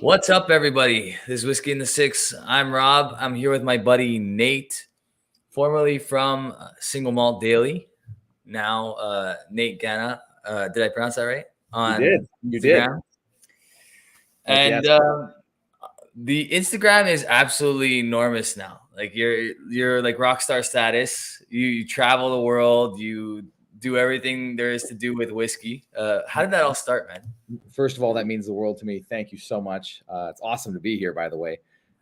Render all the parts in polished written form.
What's up, everybody? This is Whiskey in the Six. I'm Rob. I'm here with my buddy Nate, formerly from Single Malt Daily. Now, Nate Gana. Did I pronounce that right? On you Instagram. did. And the Instagram is absolutely enormous now. Like you're like rock star status. You travel the world. You do everything there is to do with whiskey. How did that all start, man? First of all, that means the world to me. Thank you so much. It's awesome to be here, by the way,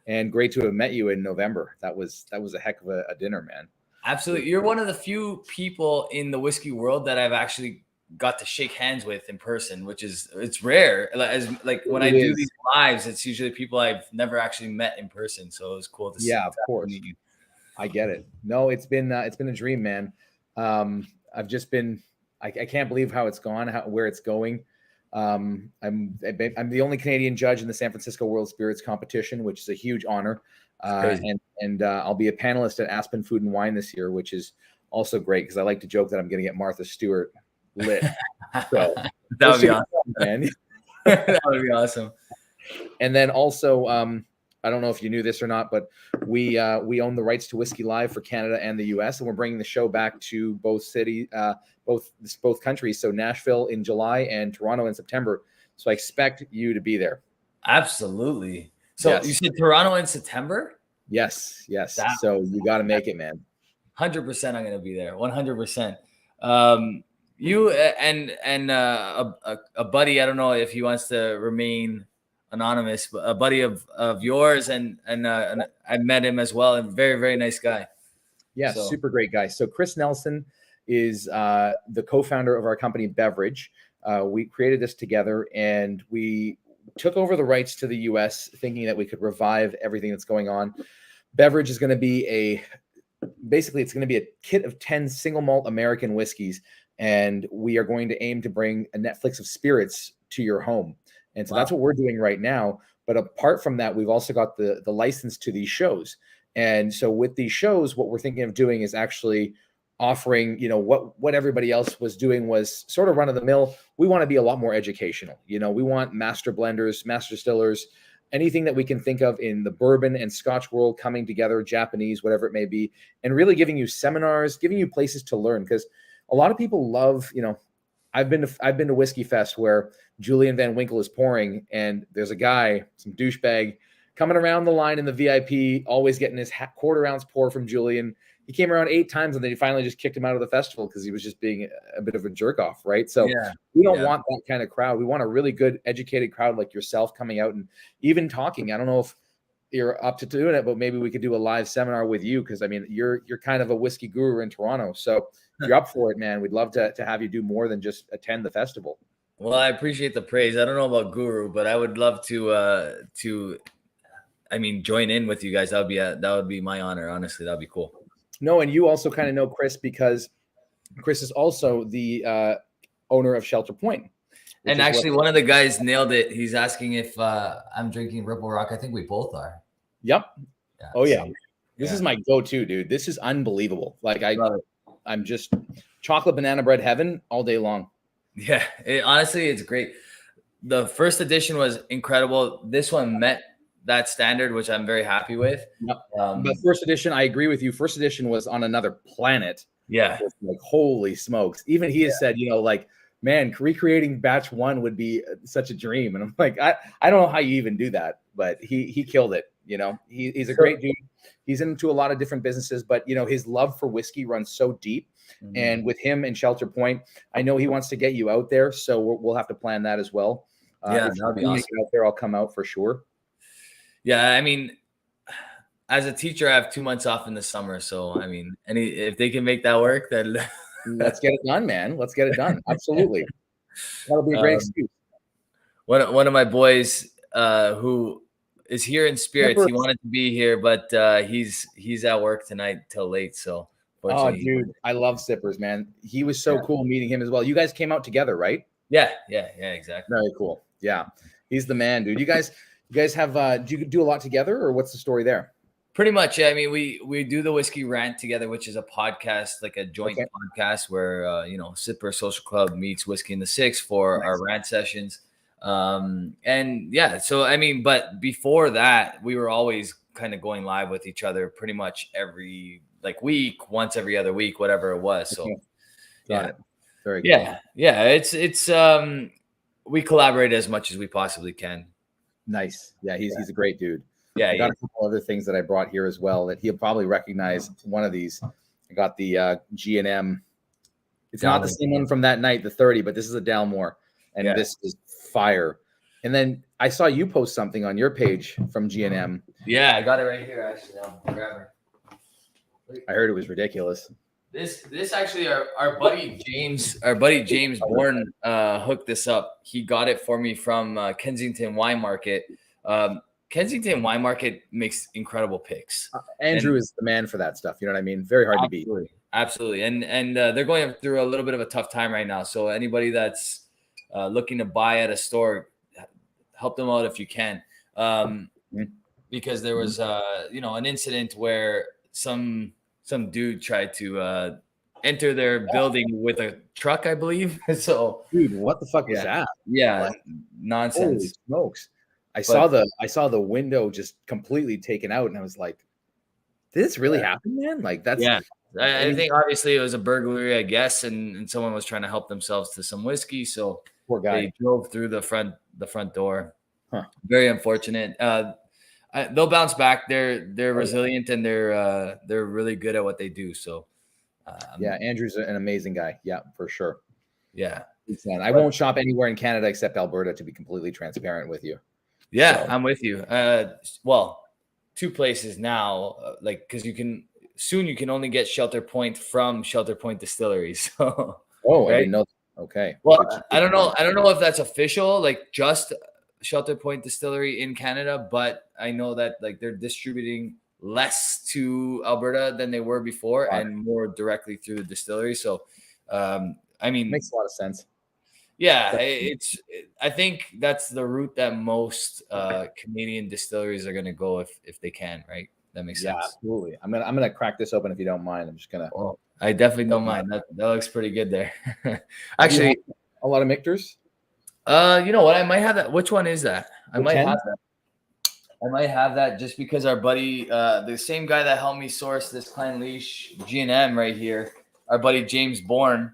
and great to have met you in November. That was a heck of a dinner, man. Absolutely. You're one of the few people in the whiskey world that I've actually got to shake hands with in person, which is, it's rare. When I do these lives, it's usually people I've never actually met in person. So it was cool to see. Yeah, of course. I get it. No, it's been a dream, man. I've just been, I can't believe how it's gone, where it's going. I'm the only Canadian judge in the San Francisco World Spirits competition, which is a huge honor. And I'll be a panelist at Aspen Food and Wine this year, which is also great because I like to joke that I'm going to get Martha Stewart lit. So that would be awesome, man. That would be awesome. And then also, I don't know if you knew this or not, but we own the rights to Whiskey Live for Canada and the US, and we're bringing the show back to both countries. So Nashville in July and Toronto in September. So I expect you to be there. Absolutely. So yes. You said Toronto in September? Yes. So you got to make it, man. 100%. I'm going to be there. 100%. You and a buddy, I don't know if he wants to remain anonymous, but a buddy of yours, and I met him as well. A very, very nice guy. Yeah, so. Super great guy. So Chris Nelson is the co-founder of our company Beverage. We created this together, and we took over the rights to the US, thinking that we could revive everything that's going on. Beverage is going to be it's going to be a kit of 10 single malt American whiskeys, and we are going to aim to bring a Netflix of spirits to your home. And so that's what we're doing right now. But apart from that, we've also got the license to these shows. And so with these shows, what we're thinking of doing is actually offering, what everybody else was doing was sort of run of the mill. We want to be a lot more educational. We want master blenders, master distillers, anything that we can think of in the bourbon and Scotch world coming together, Japanese, whatever it may be, and really giving you seminars, giving you places to learn. Because a lot of people love, I've been to Whiskey Fest where Julian Van Winkle is pouring, and there's a guy, some douchebag, coming around the line in the VIP, always getting his quarter ounce pour from Julian. He came around 8 times, and then he finally just kicked him out of the festival because he was just being a bit of a jerk off, right? So we don't want that kind of crowd. We want a really good, educated crowd like yourself coming out and even talking. I don't know if you're up to doing it, but maybe we could do a live seminar with you because, I mean, you're kind of a whiskey guru in Toronto. So if you're up for it, man, we'd love to have you do more than just attend the festival. Well, I appreciate the praise. I don't know about guru, but I would love to join in with you guys. That would be my honor. Honestly, that'd be cool. No, and you also kind of know Chris because Chris is also the owner of Shelter Point. And actually, one of the guys nailed it. He's asking if I'm drinking Ripple Rock. I think we both are. Yep. Yeah, oh, yeah. This is my go-to, dude. This is unbelievable. Like, I'm just chocolate banana bread heaven all day long. Yeah, honestly, it's great. The first edition was incredible. This one met that standard, which I'm very happy with. Yep. But first edition, I agree with you. First edition was on another planet. Yeah. Like, holy smokes. Even he has said, man, recreating batch 1 would be such a dream. And I'm like, I don't know how you even do that, but he killed it. He's a great dude. He's into a lot of different businesses, but his love for whiskey runs so deep. Mm-hmm. And with him and Shelter Point, I know he wants to get you out there. So we'll have to plan that as well. That'd be awesome. Out there, I'll come out for sure. Yeah. I mean, as a teacher, I have 2 months off in the summer. So, I mean, if they can make that work, then let's get it done, man. Let's get it done. Absolutely. That'll be a great excuse. One of my boys who is here in spirits, he wanted to be here, but he's at work tonight till late. So, oh, dude, I love Sippers, man. He was so cool meeting him as well. You guys came out together, right? Yeah, exactly. Very cool. Yeah, he's the man, dude. You guys have do you do a lot together, or what's the story there? Pretty much. Yeah. I mean, we do the Whiskey Rant together, which is a podcast, like a joint podcast where, Sipper Social Club meets Whiskey in the Six for our rant sessions. And yeah, so I mean, but before that, we were always kind of going live with each other pretty much every like week, once every other week, whatever it was. So Got it. Very good. Yeah. It's we collaborate as much as we possibly can. Nice. Yeah, he's a great dude. Yeah, I got a couple other things that I brought here as well that he'll probably recognize. One of these, I got the G&M. It's not the same one from that night, the 30, but this is a Dalmore, and this is fire. And then I saw you post something on your page from G&M. Yeah, I got it right here. Actually, I'll grab it. I heard it was ridiculous. This actually our buddy Jamesbourne hooked this up. He got it for me from Kensington Wine Market. Kensington Wine Market makes incredible picks. Andrew is the man for that stuff. You know what I mean? Very hard to beat. Absolutely. And they're going through a little bit of a tough time right now. So anybody that's looking to buy at a store, help them out if you can. Because there was an incident where some dude tried to enter their building with a truck, I believe. So dude, what the fuck was that? Yeah, nonsense. Holy smokes. I saw the window just completely taken out, and I was like, did this really happen, man? Like that's I think obviously it was a burglary, I guess, and someone was trying to help themselves to some whiskey. So poor guy. They drove through the front door. Very unfortunate. They'll bounce back. They're resilient, and they're really good at what they do. So Andrew's an amazing guy. Yeah, for sure. Yeah. I won't shop anywhere in Canada except Alberta, to be completely transparent with you. Yeah, I'm with you. Well, 2 places now, because you can only get Shelter Point from Shelter Point Distilleries. So, right? I didn't know. Okay. Well, I don't know if that's official, like just Shelter Point Distillery in Canada, but I know that they're distributing less to Alberta than they were before and more directly through the distillery. So, I mean, makes a lot of sense. Yeah, I think that's the route that most Canadian distilleries are going to go if they can, right? That makes sense. Yeah, absolutely. I'm gonna crack this open if you don't mind. I'm just gonna. Oh, I definitely don't mind. That looks pretty good there. Actually, a lot of Michter's. You know what? I might have that. Which one is that? I might have that just because our buddy, the same guy that helped me source this Klein Leash G&M right here, our buddy Jamesbourne.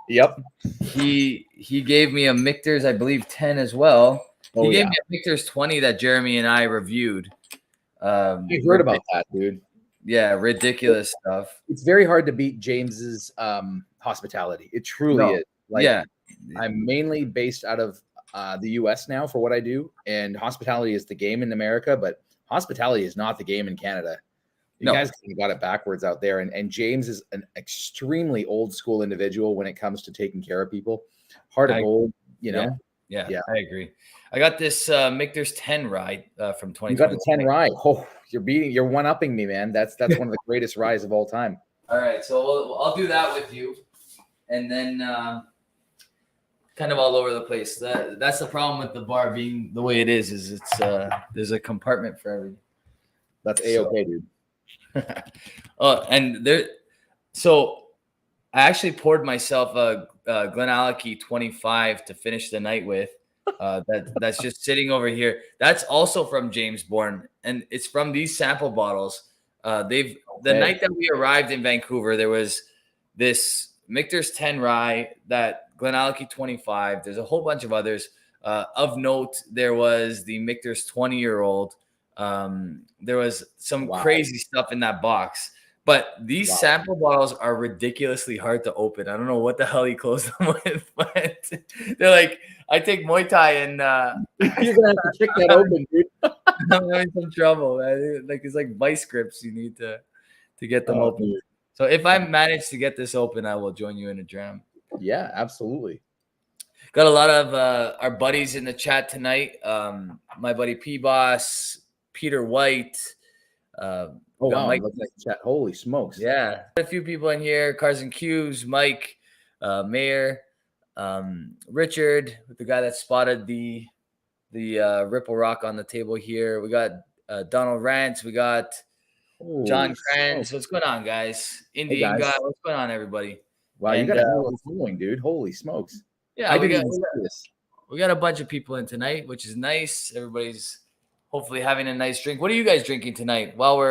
Yep. He gave me a Michter's, I believe 10 as well. He gave me a Michter's 20 that Jeremy and I reviewed. I heard about that, dude. Yeah, ridiculous stuff. It's very hard to beat James's hospitality. It truly is. I'm mainly based out of the US now for what I do, and hospitality is the game in America, but hospitality is not the game in Canada. You guys got it backwards out there. And James is an extremely old school individual when it comes to taking care of people. Heart of gold, you know? Yeah, I agree. I got this Michter's 10 rye from 2020. You got the 10 rye. Oh, you're one-upping me, man. That's one of the greatest ryes of all time. All right, so I'll do that with you. And then kind of all over the place. That's the problem with the bar being the way it is it's there's a compartment for everything. That's A-okay, dude. So I actually poured myself a Glenallachie 25 to finish the night with. That's just sitting over here. That's also from Jamesbourne, and it's from these sample bottles. The night that we arrived in Vancouver, there was this Michter's 10 rye, that Glenallachie 25. There's a whole bunch of others. Of note, there was the Michter's 20-year-old. There was some crazy stuff in that box, but these sample bottles are ridiculously hard to open. I don't know what the hell he closed them with, but they're like, I take Muay Thai and you're gonna have to kick that open, dude. I'm having some trouble, man. It's like vice grips. You need to get them open. Dude. So if I manage to get this open, I will join you in a dram. Yeah, absolutely. Got a lot of our buddies in the chat tonight. My buddy P-Boss, Peter White. Wow. Mike. Like chat. Holy smokes. Yeah. A few people in here. Cars and Cubes, Mike, Mayor, Richard, the guy that spotted the Ripple Rock on the table here. We got Donald Rance. We got John Kranz. What's going on, guys? Indian guy. What's going on, everybody? Wow, you got a following, dude. Holy smokes. Yeah, we we got a bunch of people in tonight, which is nice. Everybody's hopefully having a nice drink. What are you guys drinking tonight? While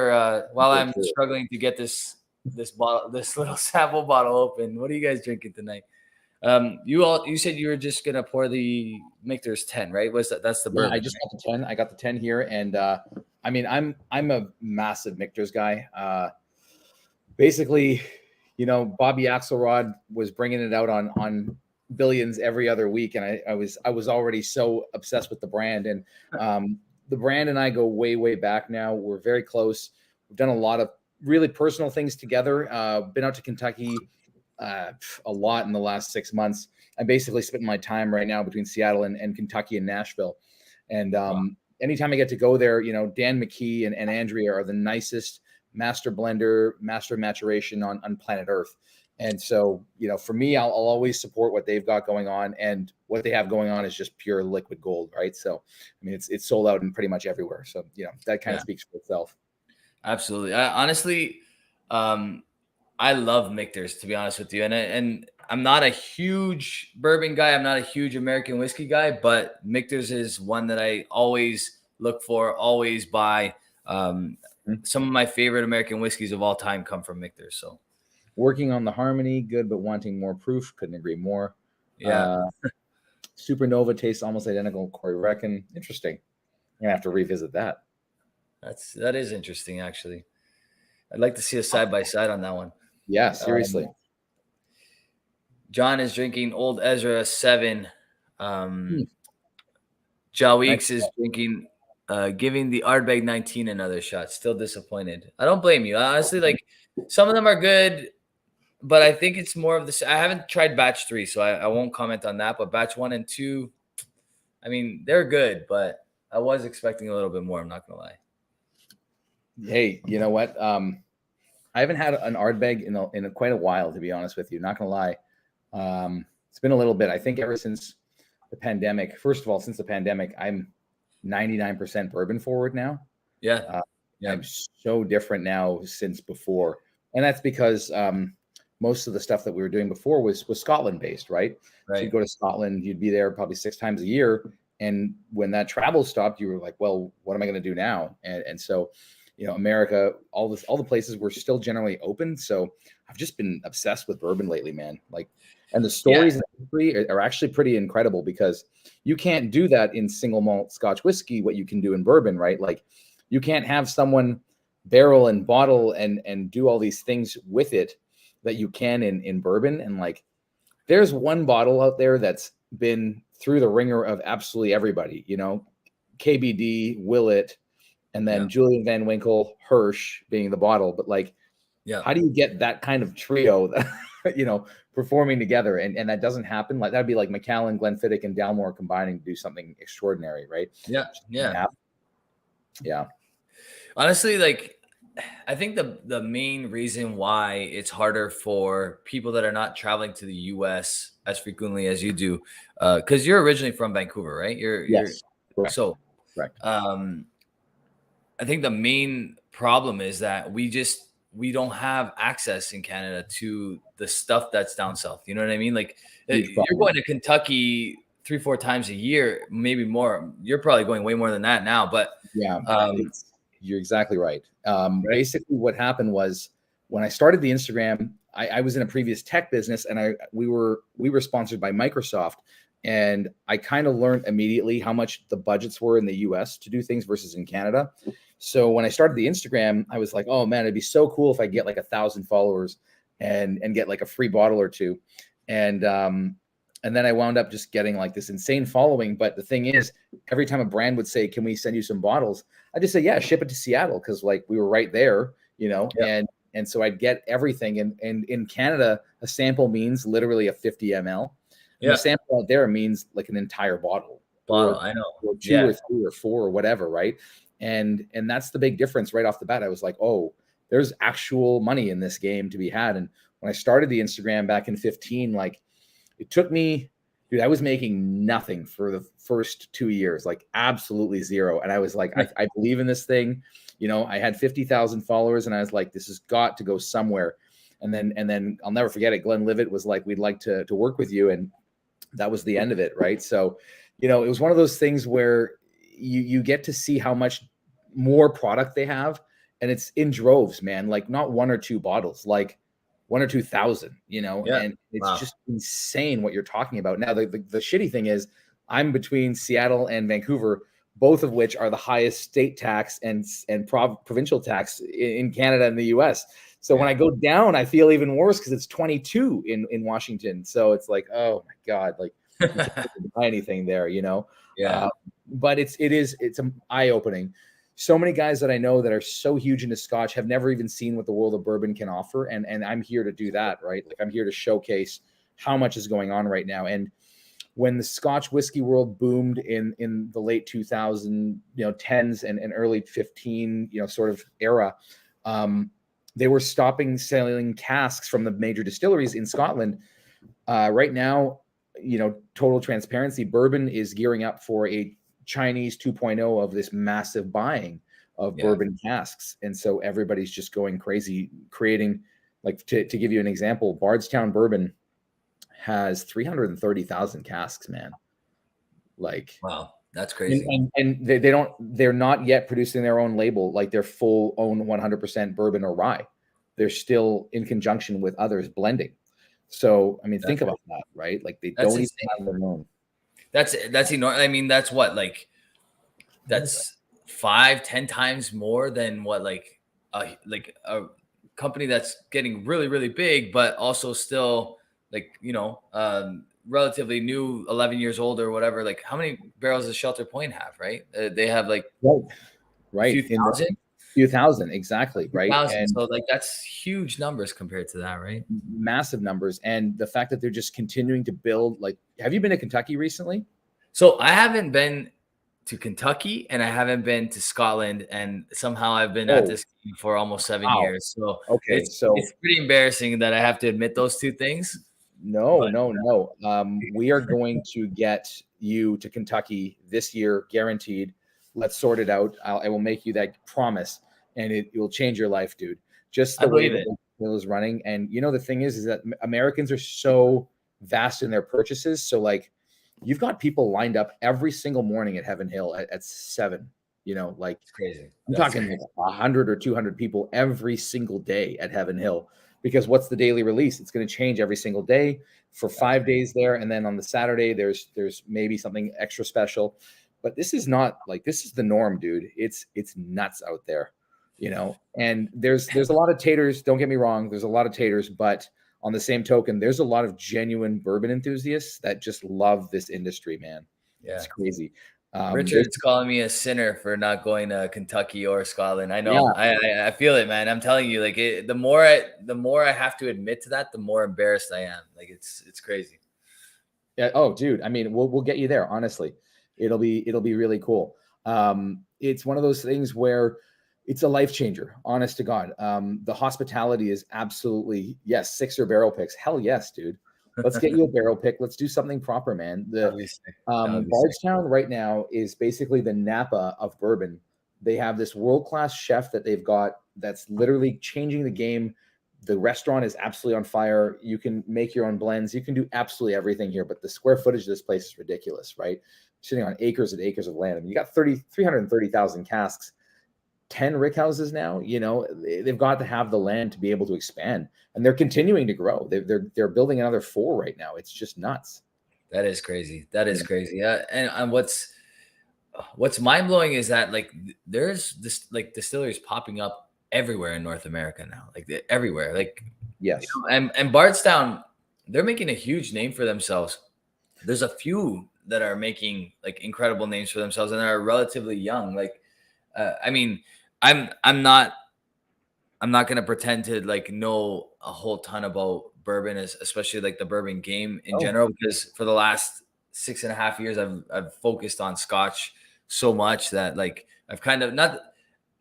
I'm struggling to get this little sample bottle open, what are you guys drinking tonight? You said you were just gonna pour the Michter's 10, right? That's the bourbon? I just got the 10. I got the 10 here, and I mean, I'm a massive Michter's guy. Basically, you know, Bobby Axelrod was bringing it out on Billions every other week, and I was already so obsessed with the brand, and the brand and I go way back now. We're very close. We've done a lot of really personal things together. Been out to Kentucky a lot in the last 6 months. I'm basically spending my time right now between Seattle and Kentucky and Nashville. And anytime I get to go there, you know, Dan McKee and Andrea are the nicest master blender, master maturation on planet Earth. And so, you know, for me, I'll always support what they've got going on, and what they have going on is just pure liquid gold, right? So, I mean, it's sold out in pretty much everywhere. So, you know, that kind of speaks for itself. Absolutely. Honestly, I love Michter's, to be honest with you. And I'm not a huge bourbon guy. I'm not a huge American whiskey guy, but Michter's is one that I always look for, always buy. Some of my favorite American whiskeys of all time come from Michter's. So working on the harmony, good, but wanting more proof. Couldn't agree more. Yeah. Supernova tastes almost identical. Corey Reckon. Interesting. I'm gonna have to revisit that. That is interesting, actually. I'd like to see a side-by-side on that one. Yeah, seriously. John is drinking Old Ezra 7. Weeks is drinking, giving the Ardbeg 19 another shot. Still disappointed. I don't blame you. Honestly, like, some of them are good, but I think it's more of this. I haven't tried batch 3, so I won't comment on that. But batch 1 and 2, I mean, they're good, but I was expecting a little bit more. I'm not going to lie. Hey, you know what? I haven't had an Ardbeg in quite a while, to be honest with you. Not going to lie. It's been a little bit. I think ever since the pandemic. First of all, since the pandemic, I'm 99% bourbon forward now. Yeah. I'm so different now since before. And that's because most of the stuff that we were doing before was Scotland based, right? So you'd go to Scotland, you'd be there probably 6 times a year. And when that travel stopped, you were like, well, what am I going to do now? And so, you know, America, all the places were still generally open. So I've just been obsessed with bourbon lately, man. Like, and the stories in the history are actually pretty incredible, because you can't do that in single malt Scotch whiskey, what you can do in bourbon, right? Like, you can't have someone barrel and bottle and do all these things with it that you can in bourbon. And like, there's one bottle out there that's been through the ringer of absolutely everybody, you know, KBD, Willett, and then Julian Van Winkle, Hirsch being the bottle. But like, how do you get that kind of trio that, you know, performing together? And that doesn't happen. Like, that'd be like Macallan, Glenfiddich, and Dalmore combining to do something extraordinary, right? Yeah. Honestly, like, I think the main reason why it's harder for people that are not traveling to the US as frequently as you do, because you're originally from Vancouver, right? Correct. So correct. I think the main problem is that we don't have access in Canada to the stuff that's down south. You know what I mean? Like, you're going to Kentucky 3-4 times a year, maybe more. You're probably going way more than that now, but you're exactly right. Basically what happened was, when I started the Instagram, I was in a previous tech business, and we were sponsored by Microsoft. And I kind of learned immediately how much the budgets were in the US to do things versus in Canada. So when I started the Instagram, I was like, oh man, it'd be so cool if I get like 1,000 followers and get like a free bottle or two. And then I wound up just getting like this insane following. But the thing is, every time a brand would say, can we send you some bottles? I just say, yeah, ship it to Seattle. Cause like, we were right there, you know, and so I'd get everything. And in Canada, a sample means literally a 50 ml. And a sample out there means like an entire bottle. I know. Or 2 or 3 or 4 or whatever, right? And that's the big difference right off the bat. I was like, oh, there's actual money in this game to be had. And when I started the Instagram back in 2015, like, it took me, dude, I was making nothing for the first 2 years, like absolutely zero. And I was like, I believe in this thing. You know, I had 50,000 followers, and I was like, this has got to go somewhere. And then I'll never forget it. Glenn Livett was like, we'd like to work with you. And that was the end of it, right? So, you know, it was one of those things where you get to see how much more product they have, and it's in droves, man. Like not one or two bottles, like 1 or 2 thousand, you know, Yeah. and it's Wow. just insane what you're talking about. Now, the shitty thing is, I'm between Seattle and Vancouver, both of which are the highest state tax and provincial tax in Canada and the US. So when I go down, I feel even worse because it's 22 in Washington. So it's like, oh my God, like you can't buy anything there, you know? Yeah. But it's eye opening. So many guys that I know that are so huge into Scotch have never even seen what the world of bourbon can offer. And I'm here to do that, right? Like I'm here to showcase how much is going on right now. And when the Scotch whiskey world boomed in the late 2000, you know, 10s and early 15, you know, sort of era, they were stopping selling casks from the major distilleries in Scotland. Right now, you know, total transparency, bourbon is gearing up for a Chinese 2.0 of this massive buying of bourbon casks. And so everybody's just going crazy, creating, like, to give you an example, Bardstown Bourbon has 330,000 casks, man. Like, wow, that's crazy. And they're not yet producing their own label, like their full own 100% bourbon or rye. They're still in conjunction with others blending. So, I mean, think about that, right? Like they don't even have their own. That's enormous. I mean, that's what, like, that's 5-10 times more than what like a company that's getting really, really big, but also still like, you know, relatively new, 11 years old or whatever. Like, how many barrels does Shelter Point have, right? They have like right. a few thousand, exactly, right? And so like that's huge numbers compared to that, right? Massive numbers. And the fact that they're just continuing to build. Like, have you been to Kentucky recently? So I haven't been to Kentucky and I haven't been to Scotland, and somehow I've been at this for almost 7 years. So it's pretty embarrassing that I have to admit those two things. No. We are going to get you to Kentucky this year, guaranteed. Let's sort it out. I will make you that promise, and it will change your life, dude. Just the way that the wheel is running. And you know, the thing is that Americans are so vast in their purchases. So like, you've got people lined up every single morning at Heaven Hill at 7. You know, like it's crazy. I'm talking like 100 or 200 people every single day at Heaven Hill. Because what's the daily release? It's going to change every single day for 5 days there, and then on the Saturday there's maybe something extra special. But this is not like, this is the norm, dude. It's nuts out there, you know. And there's a lot of taters. Don't get me wrong. There's a lot of taters, but on the same token, there's a lot of genuine bourbon enthusiasts that just love this industry, man. Yeah, it's crazy. Richard's calling me a sinner for not going to Kentucky or Scotland. I know. Yeah. I feel it, man. I'm telling you, like the more I have to admit to that, the more embarrassed I am. Like it's crazy. Yeah. Oh, dude. I mean, we'll get you there. Honestly, it'll be really cool. It's one of those things where it's a life changer. Honest to God. The hospitality is absolutely, yes. 6er barrel picks. Hell yes, dude. Let's get you a barrel pick. Let's do something proper, man. Bardstown right now is basically the Napa of bourbon. They have this world-class chef that they've got that's literally changing the game. The restaurant is absolutely on fire. You can make your own blends. You can do absolutely everything here, but the square footage of this place is ridiculous, right? Sitting on acres and acres of land. I mean, you got 330,000 casks. 10 rick houses now, you know, they've got to have the land to be able to expand, and they're continuing to grow. They're building another 4 right now. It's just nuts. That is crazy. That is crazy. Yeah. And what's mind blowing is that like there's this like distilleries popping up everywhere in North America now, like everywhere. Like, yes. You know, and Bardstown, they're making a huge name for themselves. There's a few that are making like incredible names for themselves and are relatively young. Like, I mean, I'm not going to pretend to like know a whole ton about bourbon, especially like the bourbon game in general, because for the last 6.5 years, I've focused on Scotch so much that like I've kind of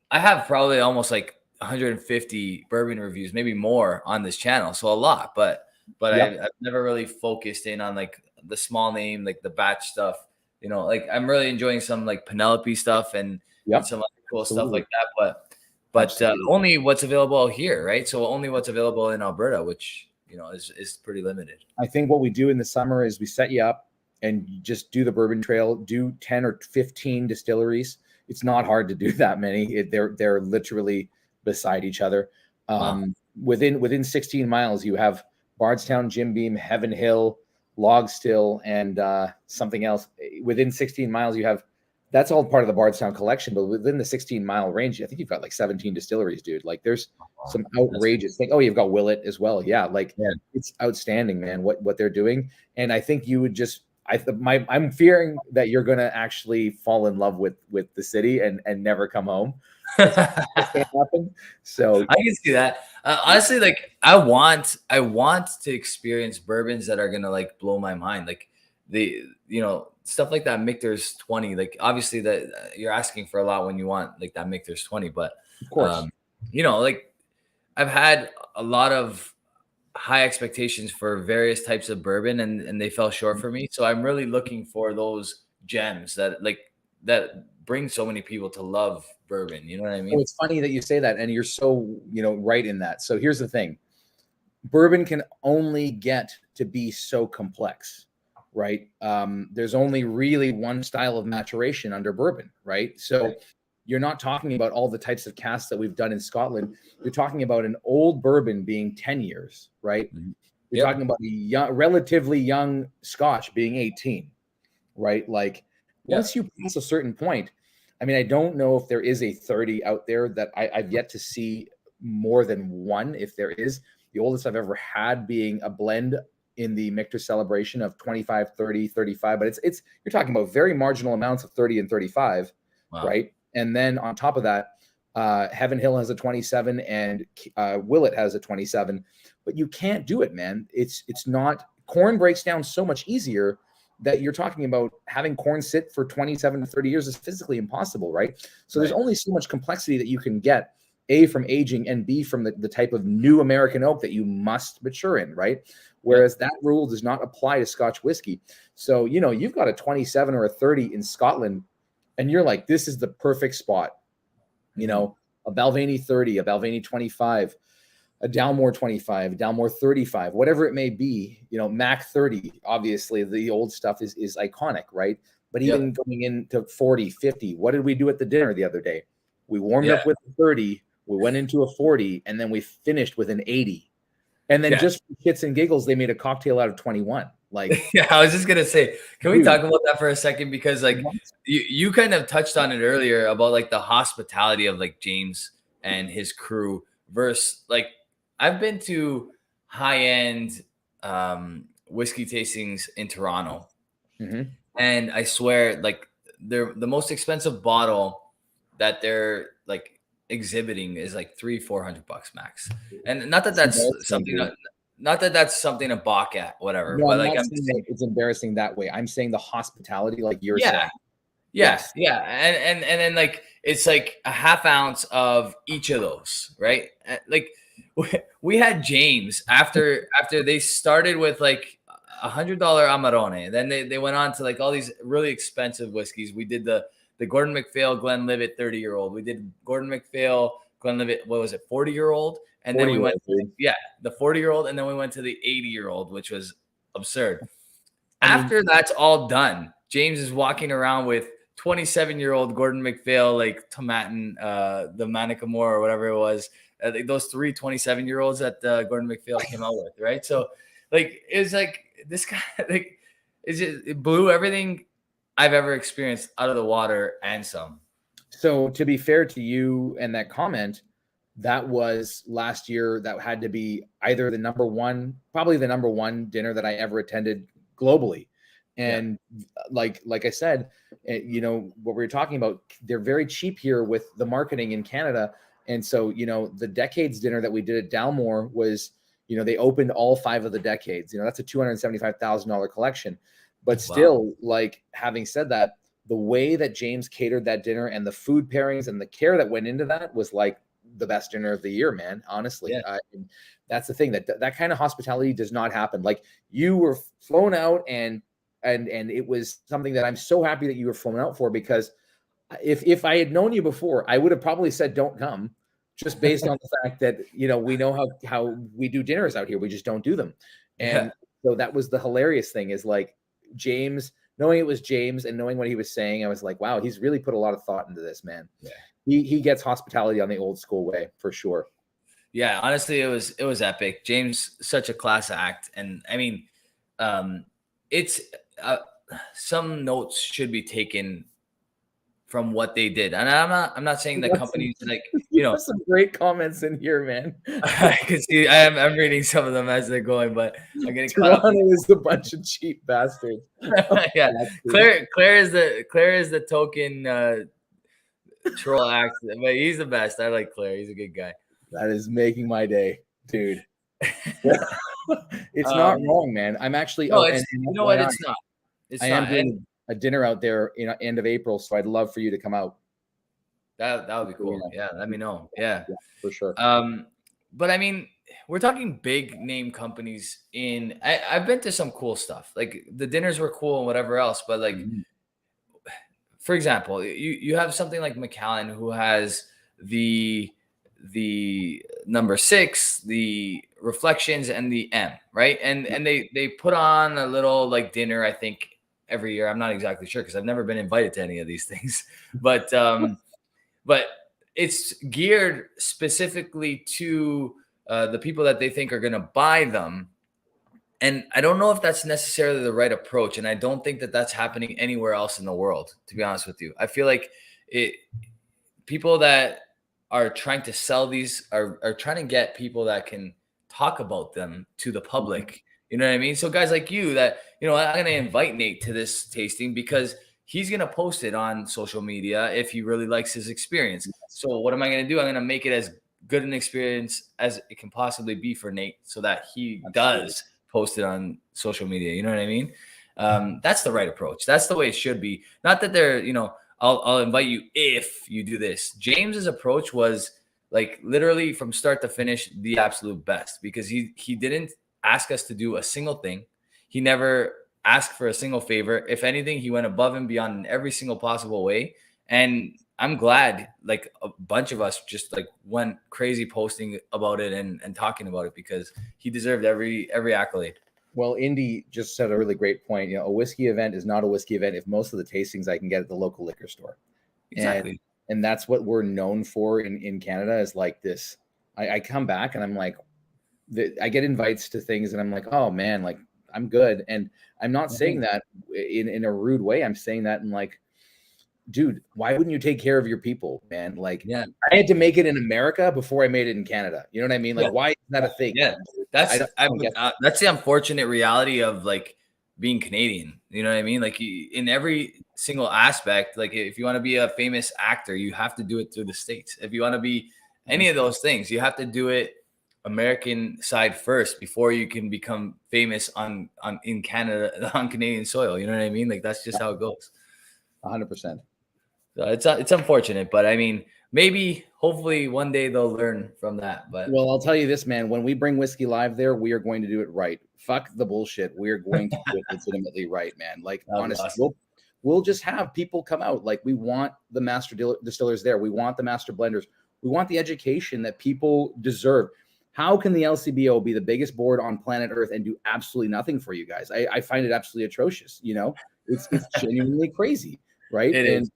I have probably almost like 150 bourbon reviews, maybe more on this channel. So a lot, but I've never really focused in on like the small name, like the batch stuff, you know, like I'm really enjoying some like Penelope stuff and some other cool stuff like that. But only what's available here, right? So only what's available in Alberta, which, you know, is pretty limited. I think what we do in the summer is we set you up and you just do the bourbon trail, do 10 or 15 distilleries. It's not hard to do that many. They're literally beside each other. Wow. Within 16 miles, you have Bardstown, Jim Beam, Heaven Hill, Log Still, and something else. Within 16 miles, you have, that's all part of the Bardstown collection, but within the 16-mile range, I think you've got like 17 distilleries, dude. Like there's some outrageous thing. Oh, you've got Willet as well. Yeah, like it's outstanding, man, what they're doing. And I think you would just, I'm fearing that you're gonna actually fall in love with the city and never come home. That's gonna happen. So I can see that. Honestly, like I want to experience bourbons that are gonna like blow my mind. Like stuff like that Michter's 20. Like obviously that you're asking for a lot when you want like that Michter's 20, but of course, like I've had a lot of high expectations for various types of bourbon and they fell short for me. So I'm really looking for those gems that bring so many people to love bourbon. You know what I mean? Oh, it's funny that you say that, and you're so right in that. So here's the thing: bourbon can only get to be so complex, right? There's only really one style of maturation under bourbon, right? So you're not talking about all the types of casks that we've done in Scotland. You're talking about an old bourbon being 10 years, right? Mm-hmm. You're talking about a relatively young Scotch being 18, right? Like once you pass a certain point, I mean, I don't know if there is a 30 out there that I've yet to see more than one. If there is, the oldest I've ever had being a blend in the Michter celebration of 25, 30, 35, but it's you're talking about very marginal amounts of 30 and 35, right? And then on top of that, Heaven Hill has a 27 and Willet has a 27, but you can't do it, man. It's not, corn breaks down so much easier that you're talking about having corn sit for 27 to 30 years is physically impossible, right? So there's only so much complexity that you can get, A, from aging, and B, from the type of new American oak that you must mature in, right? Whereas that rule does not apply to Scotch whiskey. So, you've got a 27 or a 30 in Scotland, and you're like, this is the perfect spot. A Balvenie 30, a Balvenie 25, a Dalmore 25, Dalmore 35, whatever it may be, Mac 30, obviously the old stuff is iconic, right? But even going into 40, 50, what did we do at the dinner the other day? We warmed up with a 30, we went into a 40, and then we finished with an 80. And then just for shits and giggles, they made a cocktail out of 21. Like, I was just gonna say, can we talk about that for a second? Because like you kind of touched on it earlier about like the hospitality of like James and his crew versus like I've been to high-end whiskey tastings in Toronto, and I swear like they're the most expensive bottle that they're like exhibiting is like $300-400 max, and not that that's something not that that's something to balk at, whatever. No, but I'm like not saying it's embarrassing that way. I'm saying the hospitality, like you're saying. Yes. And then like it's like a half ounce of each of those, right? Like we had James after they started with like $100 Amarone. Then they went on to like all these really expensive whiskeys. We did the Gordon MacPhail Glenlivet 30-year-old. We did Gordon MacPhail Glenlivet, what was it, 40-year-old? And then we went the 40-year-old, and then we went to the 80-year-old, which was absurd. After that's all done, James is walking around with 27-year-old Gordon MacPhail, like Tomatin, the Manicamore or whatever it was. Those 3 27-year-olds that Gordon MacPhail came out with, right? So, like, it's like this guy, like, it blew everything I've ever experienced out of the water and some. So, to be fair to you and that comment, that was last year. That had to be either probably the number one dinner that I ever attended globally. And like I said, what we were talking about, they're very cheap here with the marketing in Canada. And so, the Decades dinner that we did at Dalmore was, they opened all 5 of the Decades. That's a $275,000 collection. But still, like, having said that, the way that James catered that dinner and the food pairings and the care that went into that was like the best dinner of the year, man. Honestly, that's the thing, that kind of hospitality does not happen. Like, you were flown out and it was something that I'm so happy that you were flown out for, because if I had known you before, I would have probably said don't come, just based on the fact that we know how we do dinners out here. We just don't do them. And so that was the hilarious thing, is like, James, knowing it was James and knowing what he was saying, I was like, wow, he's really put a lot of thought into this, man. Yeah. He gets hospitality on the old school way for sure. Yeah, honestly, it was epic. James, such a class act, and I mean, it's some notes should be taken from what they did, and I'm not saying that companies like some great comments in here, man. I can see I'm reading some of them as they're going, but I'm getting Toronto is a bunch of cheap bastards. Yeah, Claire is the token troll act, but he's the best. I like Claire. He's a good guy. That is making my day, dude. It's not wrong, man. I'm actually. No, you know what? It's not. I am doing a dinner out there in end of April, so I'd love for you to come out. That would be cool. Yeah, let me know. Yeah, for sure. But I mean, we're talking big name companies. I've been to some cool stuff. Like the dinners were cool and whatever else, but like. For example, you have something like Macallan who has the number 6, the Reflections, and the M, right? And they put on a little like dinner, I think, every year. I'm not exactly sure because I've never been invited to any of these things, but it's geared specifically to the people that they think are going to buy them. And I don't know if that's necessarily the right approach. And I don't think that that's happening anywhere else in the world, to be honest with you. I feel like people that are trying to sell these are trying to get people that can talk about them to the public. You know what I mean? So guys like you that, I'm going to invite Nate to this tasting because he's going to post it on social media if he really likes his experience. So what am I going to do? I'm going to make it as good an experience as it can possibly be for Nate so that he does post it on social media. You know what I mean? That's the right approach. That's the way it should be. Not that they're, I'll invite you if you do this. James's approach was like literally from start to finish the absolute best because he didn't ask us to do a single thing. He never asked for a single favor. If anything, he went above and beyond in every single possible way. And I'm glad like a bunch of us just like went crazy posting about it and talking about it because he deserved every accolade. Well, Indy just said a really great point. A whiskey event is not a whiskey event if most of the tastings I can get at the local liquor store. Exactly. And that's what we're known for in Canada is like this. I come back and I'm like, I get invites to things and I'm like, oh man, like I'm good. And I'm not saying that in a rude way. I'm saying that in like, dude, why wouldn't you take care of your people, man? Like, I had to make it in America before I made it in Canada. You know what I mean? Like, why is that a thing? Yeah, that's the unfortunate reality of like being Canadian. You know what I mean? Like in every single aspect, like if you want to be a famous actor, you have to do it through the States. If you want to be any of those things, you have to do it American side first before you can become famous in Canada on Canadian soil. You know what I mean? Like that's just how it goes. 100%. So it's unfortunate, but I mean, maybe hopefully one day they'll learn from that. But well, I'll tell you this, man, when we bring Whiskey Live there, we are going to do it right. Fuck the bullshit. We are going to do it legitimately right, man. Like honestly, awesome. We'll just have people come out. Like we want the master distillers there. We want the master blenders. We want the education that people deserve. How can the LCBO be the biggest board on planet Earth and do absolutely nothing for you guys? I find it absolutely atrocious. It's genuinely crazy, right? It is.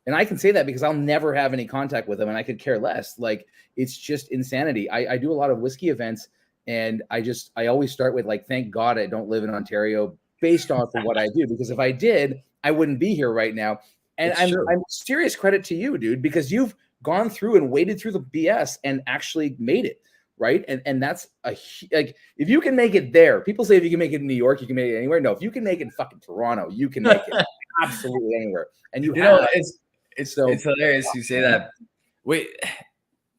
And I can say that because I'll never have any contact with them and I could care less. Like, it's just insanity. I do a lot of whiskey events and I always start with like, thank God I don't live in Ontario based off of what I do. Because if I did, I wouldn't be here right now. And I'm serious credit to you, dude, because gone through and waded through the BS and actually made it. Right. And that's like, if you can make it there, people say if you can make it in New York, you can make it anywhere. No, if you can make it in fucking Toronto, you can make it absolutely anywhere. And it's hilarious you say that. Wait,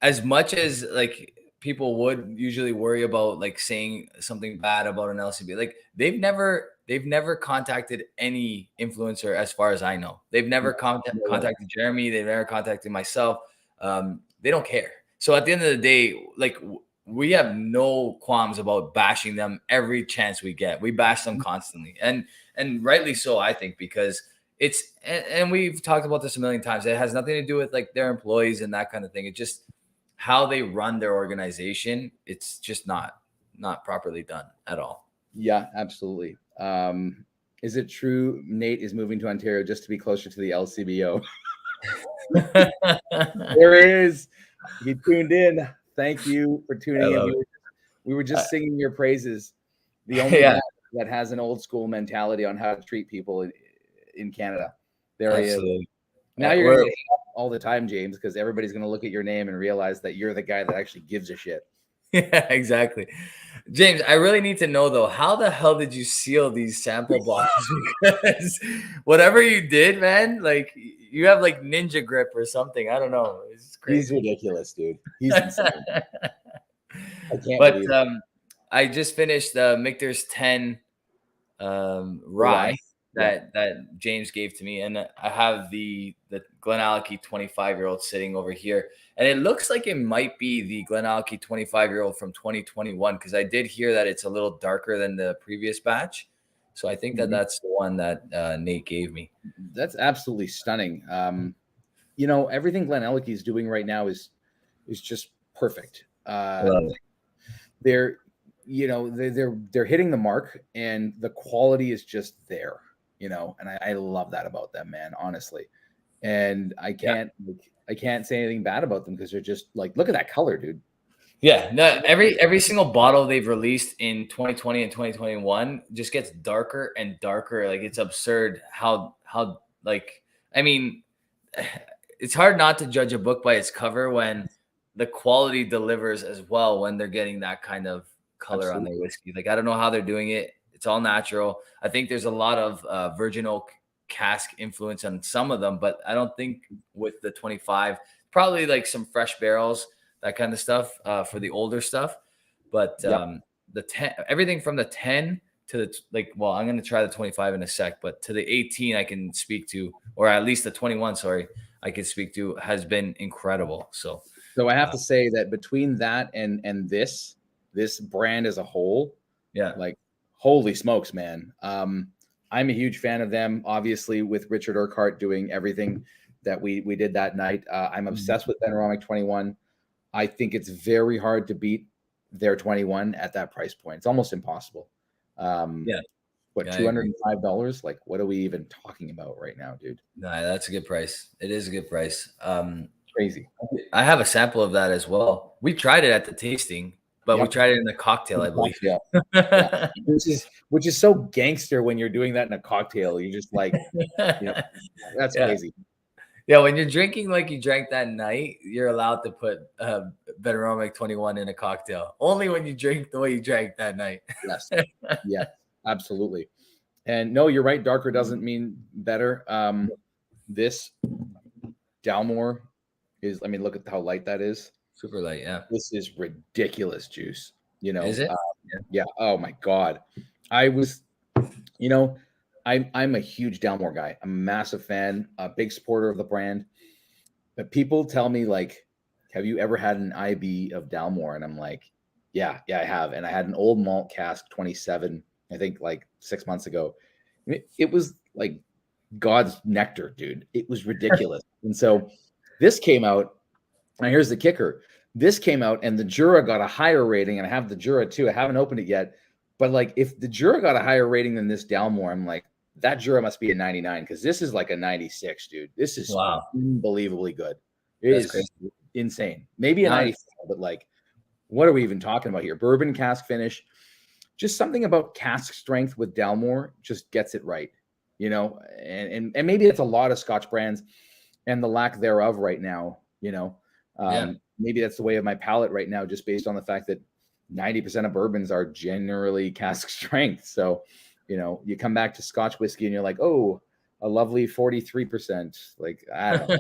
as much as like people would usually worry about like saying something bad about an LCB, like they've never contacted any influencer as far as I know. They've never contacted Jeremy. They've never contacted myself. They don't care. So at the end of the day, like we have no qualms about bashing them every chance we get. We bash them constantly, and rightly so, I think, because and we've talked about this a million times. It has nothing to do with like their employees and that kind of thing. It's just how they run their organization. It's just not properly done at all. Yeah, absolutely. Is it true Nate is moving to Ontario just to be closer to the LCBO? There he is. He tuned in. Thank you for tuning in. We were just singing your praises. The only man that has an old school mentality on how to treat people in Canada. There Absolutely. He is. Now you're going to get all the time, James, because everybody's going to look at your name and realize that you're the guy that actually gives a shit. Yeah, exactly. James, I really need to know though, how the hell did you seal these sample bottles? Because whatever you did, man, like you have like ninja grip or something. I don't know. It's crazy. He's ridiculous, dude. He's insane. I can't believe it. I just finished Michter's 10 rye that James gave to me, and I have the Glenallachie 25-year-old sitting over here, and it looks like it might be the Glenallachie 25-year-old from 2021 because I did hear that it's a little darker than the previous batch, so I think that that's the one that Nate gave me. That's absolutely stunning. You know, everything Glenallachie is doing right now is just perfect. They're hitting the mark, and the quality is just there. You know, and I love that about them, man, honestly. And I can't say anything bad about them because they're just like, look at that color, dude. Yeah, no, every single bottle they've released in 2020 and 2021 just gets darker and darker. Like it's absurd how like, I mean, it's hard not to judge a book by its cover when the quality delivers as well when they're getting that kind of color on their whiskey. Like I don't know how they're doing it. It's all natural. I think there's a lot of virgin oak cask influence on some of them, but I don't think with the 25, probably like some fresh barrels, that kind of stuff for the older stuff. But the 10, everything from the 10 to the I'm going to try the 25 in a sec, but to the 18 I can speak to, or at least the 21, sorry, I can speak to, has been incredible. So I have to say that between that and this brand as a whole, like, holy smokes, man. I'm a huge fan of them, obviously, with Richard Urquhart doing everything that we did that night. I'm obsessed with Benaramic 21. I think it's very hard to beat their 21 at that price point. It's almost impossible. $205? Like, what are we even talking about right now, dude? No, that's a good price. It is a good price. Crazy. I have a sample of that as well. We tried it at the tasting. But we tried it in the cocktail, I believe. Yeah. Which is so gangster when you're doing that in a cocktail. You're just like, that's crazy. Yeah, when you're drinking like you drank that night, you're allowed to put Benaramic 21 in a cocktail. Only when you drink the way you drank that night. Yes. Yeah, absolutely. And no, you're right. Darker doesn't mean better. This Dalmore is, I mean, look at how light that is. Super light, yeah. This is ridiculous juice, you know. Is it? Yeah. Oh my God. I was, I'm a huge Dalmore guy. I'm a massive fan, a big supporter of the brand. But people tell me, like, have you ever had an IB of Dalmore? And I'm like, yeah, I have. And I had an old malt cask 27, I think like 6 months ago. It was like God's nectar, dude. It was ridiculous. And so this came out. Now, here's the kicker. This came out and the Jura got a higher rating, and I have the Jura too. I haven't opened it yet. But like, if the Jura got a higher rating than this Dalmore, I'm like, that Jura must be a 99 because this is like a 96, dude. This is unbelievably good. That's crazy. Insane. Maybe a 94, but like, what are we even talking about here? Bourbon cask finish. Just something about cask strength with Dalmore just gets it right, and maybe it's a lot of Scotch brands and the lack thereof right now, Maybe that's the way of my palate right now, just based on the fact that 90% of bourbons are generally cask strength. So, you come back to Scotch whiskey and you're like, oh, a lovely 43%. Like, I don't know,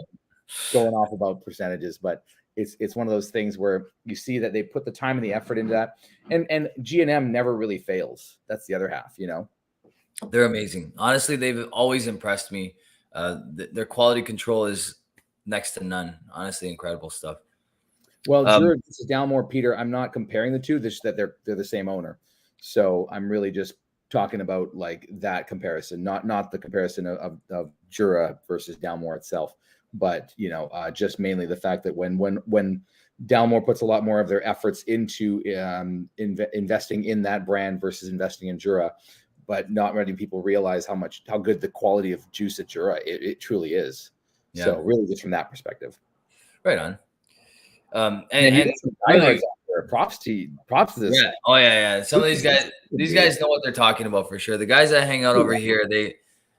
going off about percentages, but it's one of those things where you see that they put the time and the effort into that. And G&M never really fails. That's the other half, They're amazing. Honestly, they've always impressed me. Their quality control is next to none. Honestly, incredible stuff. Well, Jura versus Dalmore, Peter, I'm not comparing the two. That they're the same owner. So I'm really just talking about like that comparison, not the comparison of Jura versus Dalmore itself, but just mainly the fact that when Dalmore puts a lot more of their efforts into investing in that brand versus investing in Jura, but not letting people realize how good the quality of juice at Jura it truly is. Yeah. So really, just from that perspective, right on. And you And got some really, diehards out there. Props to this. yeah, oh yeah. Some of these guys know what they're talking about for sure. The guys that hang out over here,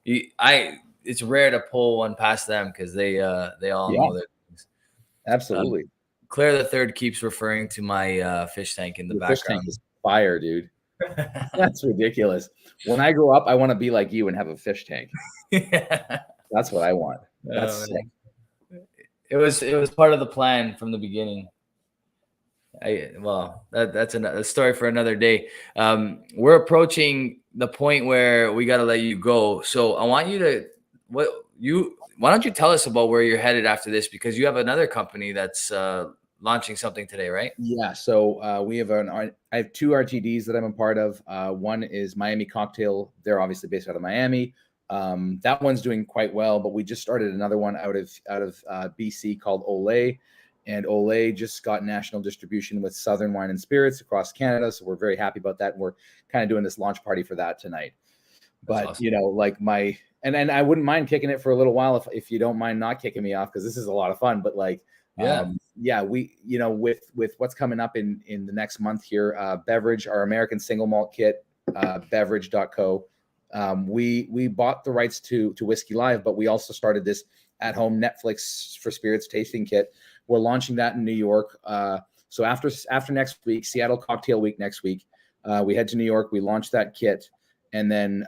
it's rare to pull one past them because they all know their things. Absolutely. Claire the Third keeps referring to my fish tank in the background. Fish tank is fire, dude. That's ridiculous. When I grow up, I want to be like you and have a fish tank. Yeah. That's what I want. That's sick. It was part of the plan from the beginning. That's a story for another day. We're approaching the point where we got to let you go. So I want you to why don't you tell us about where you're headed after this, because you have another company that's launching something today, right? Yeah. So I have two RTDs that I'm a part of. One is Miami Cocktail. They're obviously based out of Miami. That one's doing quite well, but we just started another one out of BC called Olay, and Olay just got national distribution with Southern Wine and Spirits across Canada. So we're very happy about that. And we're kind of doing this launch party for that tonight. But awesome. you know, like and I wouldn't mind kicking it for a little while if you don't mind not kicking me off, because this is a lot of fun. But like, we, you know, with what's coming up in the next month here, Beverage, our American single malt kit, beverage.co. We bought the rights to Whisky Live, but we also started this at home Netflix for spirits tasting kit. We're launching that in New York. So after next week, Seattle Cocktail Week next week, we head to New York, we launch that kit, and then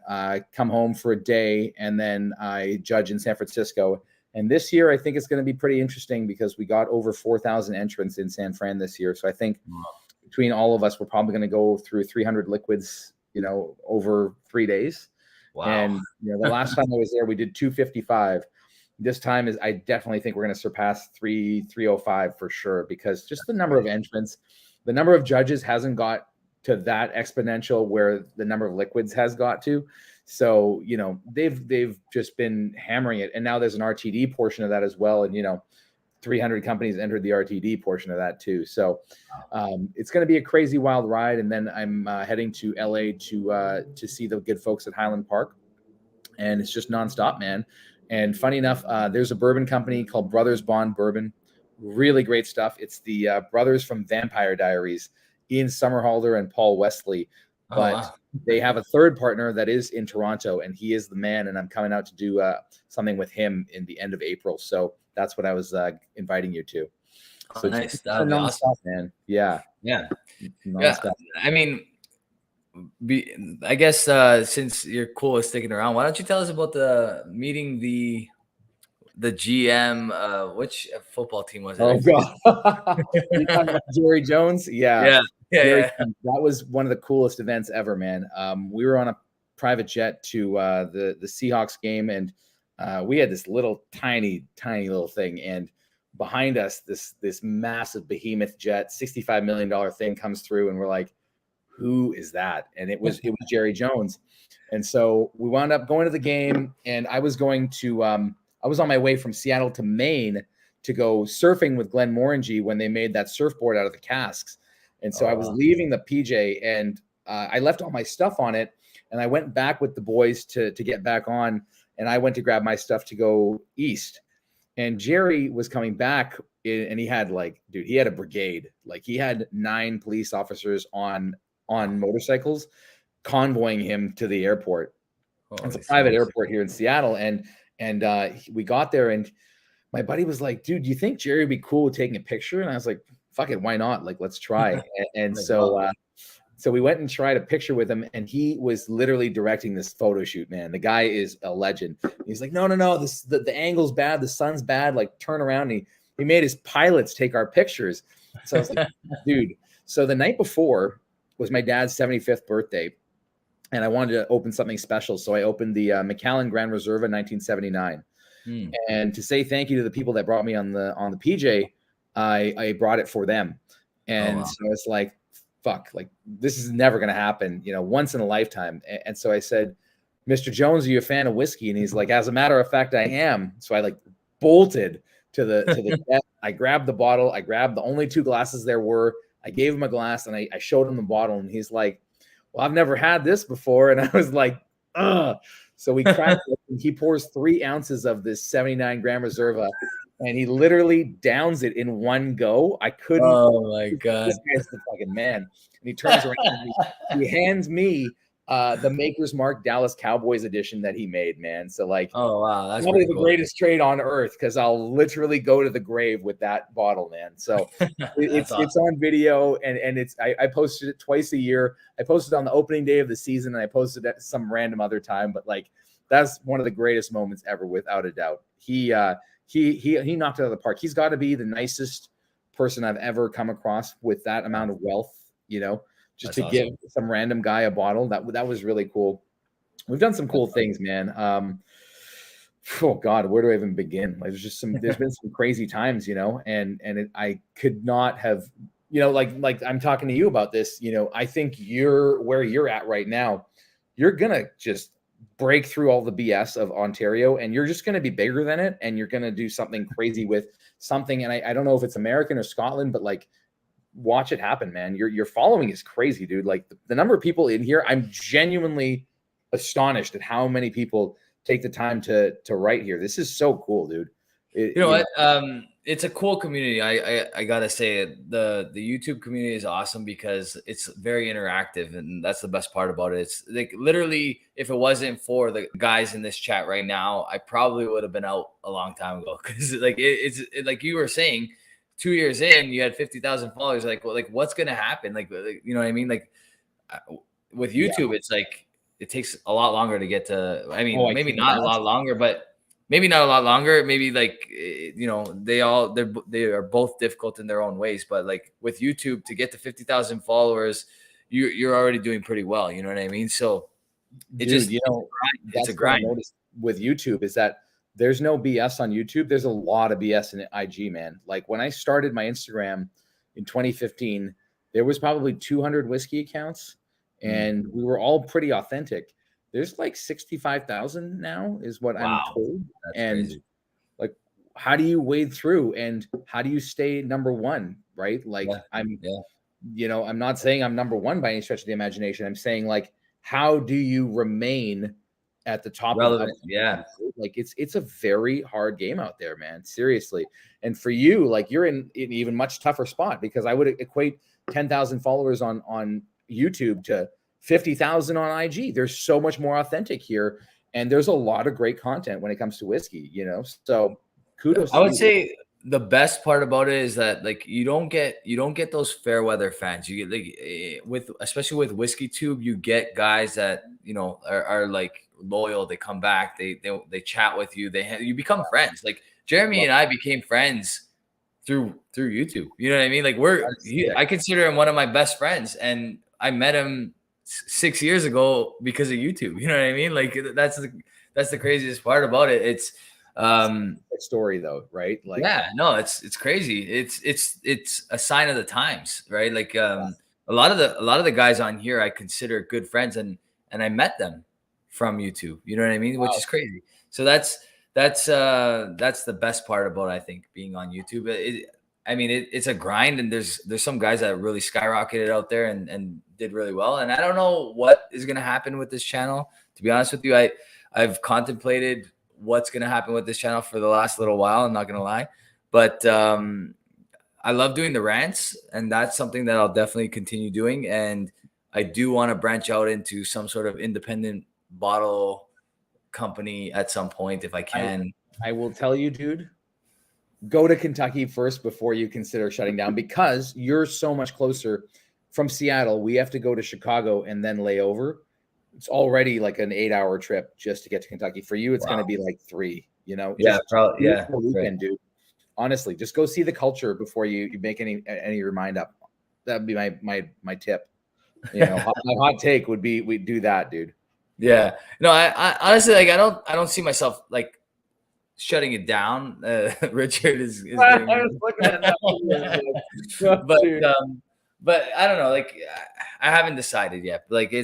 come home for a day, and then I judge in San Francisco. And this year, I think it's going to be pretty interesting because we got over 4,000 entrants in San Fran this year. So I think between all of us, we're probably going to go through 300 liquids, you know, over 3 days. Wow. And you know, the last time I was there, we did 255. This time I definitely think we're going to surpass 305 for sure, because just the number of entrants, the number of judges hasn't got to that exponential where the number of liquids has got to. So, you know, they've just been hammering it. And now there's an RTD portion of that as well. And, you know, 300 companies entered the RTD portion of that too. So it's going to be a crazy wild ride. And then I'm heading to LA to see the good folks at Highland Park. And it's just nonstop, man. And funny enough, there's a bourbon company called Brothers Bond Bourbon. Really great stuff. It's the brothers from Vampire Diaries, Ian Somerhalder and Paul Wesley. But they have a third partner that is in Toronto, and he is the man. And I'm coming out to do something with him in the end of April. So that's what I was inviting you to. So nice. That'd be awesome, man. Yeah. Non-stop. I mean, I guess since you're cool with sticking around, why don't you tell us about the meeting the GM? Which football team was it? Oh God, you talking about Jerry Jones? Yeah. That was one of the coolest events ever, man. We were on a private jet to the Seahawks game, and we had this little tiny little thing, and behind us this massive behemoth jet, $65 million thing comes through, and we're like, who is that? And it was Jerry Jones. And so we wound up going to the game, and I was on my way from Seattle to Maine to go surfing with Glenn Morangy when they made that surfboard out of the casks. And so I was leaving the PJ, and I left all my stuff on it, and I went back with the boys to get back on, and I went to grab my stuff to go east. And Jerry was coming back, and he had he had a brigade. Like, he had 9 police officers on motorcycles convoying him to the airport. It's a private airport here in Seattle. And we got there, and my buddy was like, dude, do you think Jerry would be cool with taking a picture? And I was like, fuck it, why not? Like, let's try. And so we went and tried a picture with him, and he was literally directing this photo shoot, man. The guy is a legend. He's like, no, the angle's bad, the sun's bad, like, turn around. And he made his pilots take our pictures. So I was like, dude. So the night before was my dad's 75th birthday, and I wanted to open something special. So I opened the Macallan Grand Reserva 1979. And to say thank you to the people that brought me on the PJ, I brought it for them. And so it's like, fuck, like, this is never going to happen, you know, once in a lifetime. And so I said, Mr. Jones, are you a fan of whiskey? And he's like, as a matter of fact, I am. So I bolted to the jet. I grabbed the bottle. I grabbed the only 2 glasses there were. I gave him a glass, and I showed him the bottle, and he's like, well, I've never had this before. And I was like, ugh. So we cracked it, and he pours 3 ounces of this 79 gram Reserva, and he literally downs it in one go. I couldn't. Oh my God. This guy's the fucking man. And he turns around and he hands me the Maker's Mark Dallas Cowboys edition that he made, man. So like, oh wow, that's probably the cool. greatest trade on earth, because I'll literally go to the grave with that bottle, man. So it's on video, and it's I posted it twice a year. I posted on the opening day of the season, and I posted at some random other time. But like, that's one of the greatest moments ever, without a doubt. He knocked it out of the park. He's got to be the nicest person I've ever come across with that amount of wealth, just that's to awesome. Give some random guy a bottle. That was really cool. We've done some cool things, man. Oh God, where do I even begin? Like, there's been some crazy times, I could not have, like I'm talking to you about this, I think you're where you're at right now. You're going to just break through all the BS of Ontario, and you're just going to be bigger than it. And you're going to do something crazy with something. And I don't know if it's American or Scotland, but like, watch it happen, man. Your following is crazy, dude. Like the number of people in here, I'm genuinely astonished at how many people take the time to write here. This is so cool, dude. What? It's a cool community. I gotta say it. The YouTube community is awesome because it's very interactive, and that's the best part about it. It's like literally, if it wasn't for the guys in this chat right now, I probably would have been out a long time ago. Because like it's like you were saying, 2 years in, you had 50,000 followers. Like, well, like what's gonna happen? Like, you know what I mean? Like with YouTube, it's like it takes a lot longer to get to. I mean, maybe not a lot longer, but. Maybe not a lot longer. Maybe like, they are both difficult in their own ways. But like with YouTube, to get to 50,000 followers, you're already doing pretty well. You know what I mean? So it's a grind. What I noticed with YouTube is that there's no BS on YouTube. There's a lot of BS in IG, man. Like when I started my Instagram in 2015, there was probably 200 whiskey accounts, and we were all pretty authentic. There's like 65,000 now is what I'm told. That's and crazy. Like, how do you wade through, and how do you stay number one? Right. Like I'm not saying I'm number one by any stretch of the imagination. I'm saying like, how do you remain at the top? Relevant. Like it's a very hard game out there, man. Seriously. And for you, like you're in an even much tougher spot, because I would equate 10,000 followers on YouTube to 50,000 on IG. There's so much more authentic here, and there's a lot of great content when it comes to whiskey, so kudos. I would say the best part about it is that like you don't get those fair weather fans. You get like especially with Whiskey Tube, you get guys that are like loyal. They come back, they chat with you, you become friends. Like Jeremy and I became friends through YouTube. You know what I mean? Like I consider him one of my best friends, and I met him 6 years ago because of YouTube. You know what I mean? Like that's the craziest part about it. It's story though, right? Like it's crazy. It's a sign of the times, right? Like a lot of the guys on here I consider good friends, and I met them from YouTube. You know what I mean? Which is crazy. So that's the best part about, I think, being on YouTube. It's a grind, and there's some guys that really skyrocketed out there and did really well. And I don't know what is going to happen with this channel. To be honest with you, I've contemplated what's going to happen with this channel for the last little while. I'm not going to lie, but I love doing the rants, and that's something that I'll definitely continue doing. And I do want to branch out into some sort of independent bottle company at some point if I can. I will tell you, dude, go to Kentucky first before you consider shutting down, because you're so much closer. From Seattle, we have to go to Chicago and then lay over. It's already like an 8-hour trip just to get to Kentucky. For you, it's going to be like 3, probably. Weekend, dude. Honestly, just go see the culture before you make any of your mind up. That'd be my tip. My hot take would be, we do that, dude. Yeah. No, I honestly, like, I don't see myself like shutting it down. Richard is I was looking at that. But I don't know. Like, I haven't decided yet. Like,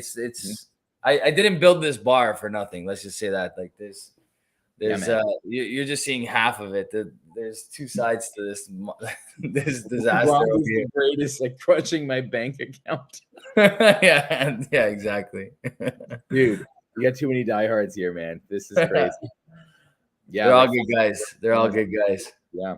I didn't build this bar for nothing. Let's just say that. Like, There's you're just seeing half of it. There's two sides to this this disaster over here. The greatest, like crushing my bank account. Yeah, exactly. Dude, you got too many diehards here, man. This is crazy. Yeah, they're all good guys. They're all good guys. Yeah.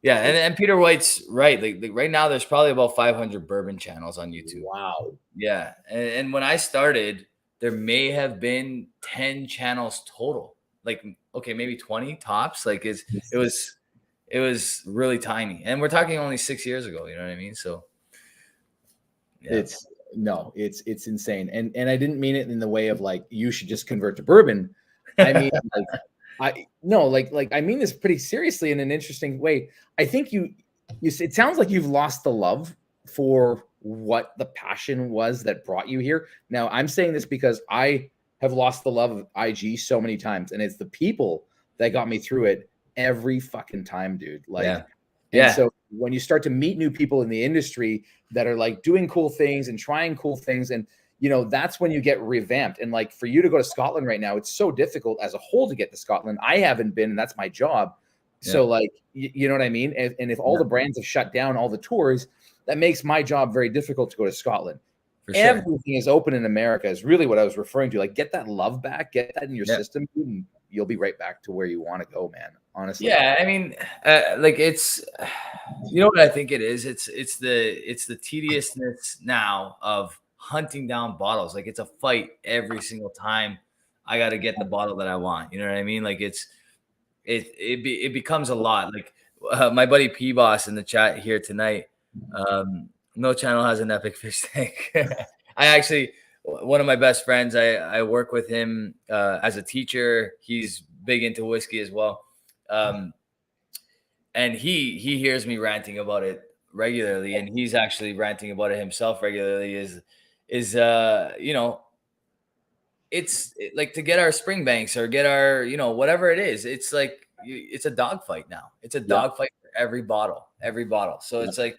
Yeah, and Peter White's right. Like right now, there's probably about 500 bourbon channels on YouTube. Wow. Yeah, and when I started, there may have been 10 channels total. Like, okay, maybe 20 tops. Like it was really tiny, and we're talking only 6 years ago. You know what I mean? So yeah. It's insane, and I didn't mean it in the way of like you should just convert to bourbon. I mean, like I mean this pretty seriously in an interesting way. I think it sounds like you've lost the love for what the passion was that brought you here. Now, I'm saying this because I have lost the love of IG so many times, and it's the people that got me through it every fucking time, dude. Like, yeah. So when you start to meet new people in the industry that are like doing cool things and trying cool things, and that's when you get revamped. And like for you to go to Scotland right now, it's so difficult as a whole to get to Scotland. I haven't been, and that's my job. So like, you know what I mean? And if all the brands have shut down all the tours, that makes my job very difficult to go to Scotland. For sure. Everything is open in America is really what I was referring to. Like, get that love back, get that in your system, and you'll be right back to where you want to go, man. Honestly. Yeah, I mean, like it's, what I think it is. It's the tediousness now of hunting down bottles. Like it's a fight every single time. I got to get the bottle that I want. You know what I mean? Like it becomes a lot. Like my buddy P Boss in the chat here tonight. No channel has an epic fish tank. I actually, one of my best friends, I work with him as a teacher. He's big into whiskey as well. And he hears me ranting about it regularly, and he's actually ranting about it himself regularly is it's like to get our Springbanks or get our, whatever it is. It's like, it's a dogfight now. It's a dogfight for every bottle. So it's like,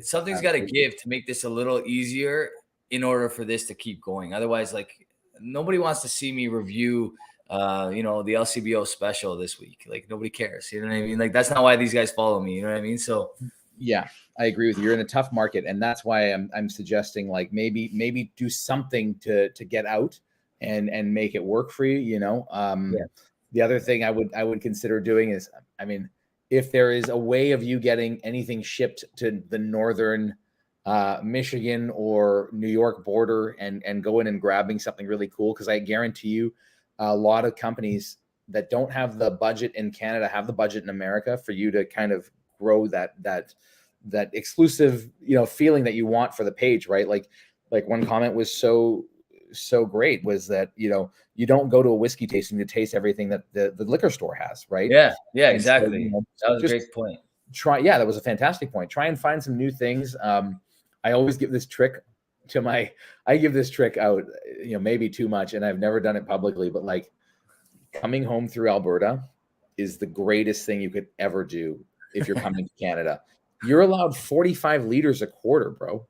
something's got to give to make this a little easier in order for this to keep going. Otherwise, like nobody wants to see me review, the LCBO special this week. Like nobody cares. You know what I mean? Like that's not why these guys follow me. You know what I mean? So yeah, I agree with you. You're in a tough market, and that's why I'm suggesting like maybe do something to get out and make it work for you. The other thing I would consider doing is, I mean, if there is a way of you getting anything shipped to the northern Michigan or New York border and go in and grabbing something really cool, because I guarantee you a lot of companies that don't have the budget in Canada have the budget in America for you to kind of grow that exclusive feeling that you want for the page, right? Like one comment was so great was that you don't go to a whiskey tasting to taste everything that the liquor store has, right? Yeah, exactly. So, that was a great point. That was a fantastic point. Try and find some new things. I always give this trick out, maybe too much, and I've never done it publicly, but like coming home through Alberta is the greatest thing you could ever do if you're coming to Canada. You're allowed 45 liters a quarter, bro.